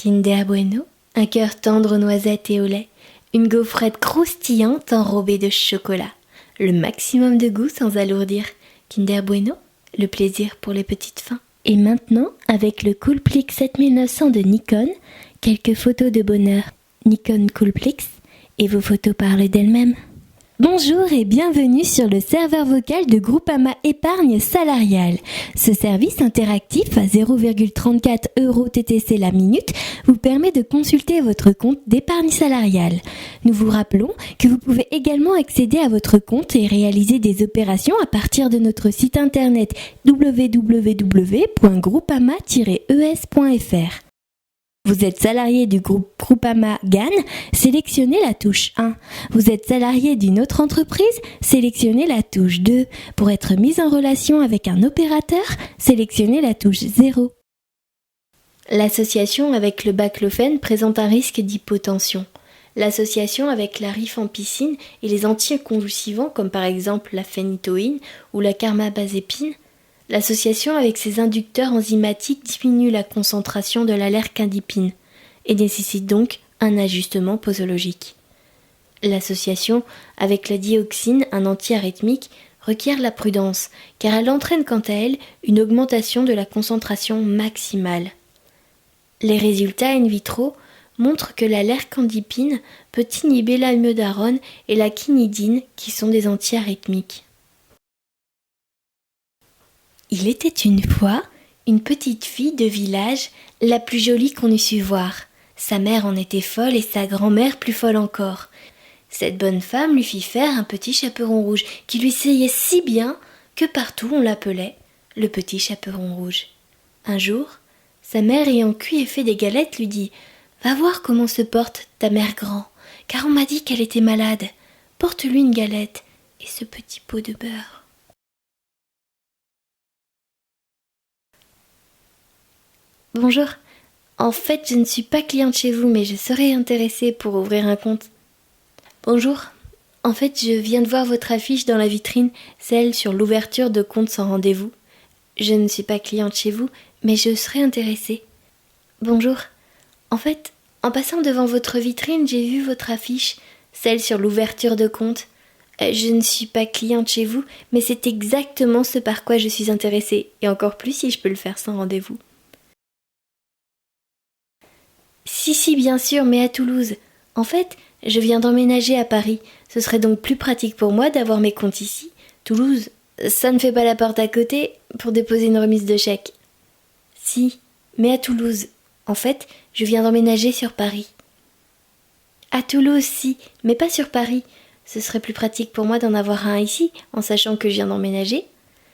Kinder Bueno, un cœur tendre aux noisettes et au lait, une gaufrette croustillante enrobée de chocolat. Le maximum de goût sans alourdir. Kinder Bueno, le plaisir pour les petites fins. Et maintenant, avec le Coolpix 7900 de Nikon, quelques photos de bonheur. Nikon Coolpix, et vos photos parlent d'elles-mêmes. Bonjour et bienvenue sur le serveur vocal de Groupama Épargne Salariale. Ce service interactif à 0,34 € TTC la minute vous permet de consulter votre compte d'épargne salariale. Nous vous rappelons que vous pouvez également accéder à votre compte et réaliser des opérations à partir de notre site internet www.groupama-es.fr. Vous êtes salarié du groupe Groupama GAN, sélectionnez la touche 1. Vous êtes salarié d'une autre entreprise, sélectionnez la touche 2. Pour être mis en relation avec un opérateur, sélectionnez la touche 0. L'association avec le baclofène présente un risque d'hypotension. L'association avec la rifampicine et les anticonvulsivants comme par exemple la phénitoïne ou la carbamazépine, l'association avec ces inducteurs enzymatiques diminue la concentration de l'allerquindipine et nécessite donc un ajustement posologique. L'association avec la dioxine, un antiarythmique, requiert la prudence car elle entraîne quant à elle une augmentation de la concentration maximale. Les résultats in vitro montrent que l'allerquindipine peut inhiber l'amiodarone et la quinidine qui sont des antiarythmiques. Il était une fois une petite fille de village, la plus jolie qu'on eût su voir. Sa mère en était folle et sa grand-mère plus folle encore. Cette bonne femme lui fit faire un petit chaperon rouge qui lui seyait si bien que partout on l'appelait le petit chaperon rouge. Un jour, sa mère ayant cuit et fait des galettes lui dit « Va voir comment se porte ta mère grand, car on m'a dit qu'elle était malade. Porte-lui une galette et ce petit pot de beurre. » Bonjour, en fait je ne suis pas cliente chez vous mais je serais intéressée pour ouvrir un compte. Bonjour, en fait je viens de voir votre affiche dans la vitrine, celle sur l'ouverture de compte sans rendez-vous. Je ne suis pas cliente chez vous mais je serais intéressée. Bonjour, en fait en passant devant votre vitrine j'ai vu votre affiche, celle sur l'ouverture de compte. Je ne suis pas cliente chez vous mais c'est exactement ce par quoi je suis intéressée et encore plus si je peux le faire sans rendez-vous. Si, bien sûr, mais à Toulouse. En fait, je viens d'emménager à Paris. Ce serait donc plus pratique pour moi d'avoir mes comptes ici. Toulouse, ça ne fait pas la porte à côté pour déposer une remise de chèque. Si, mais à Toulouse. En fait, je viens d'emménager sur Paris. À Toulouse, si, mais pas sur Paris. Ce serait plus pratique pour moi d'en avoir un ici, en sachant que je viens d'emménager.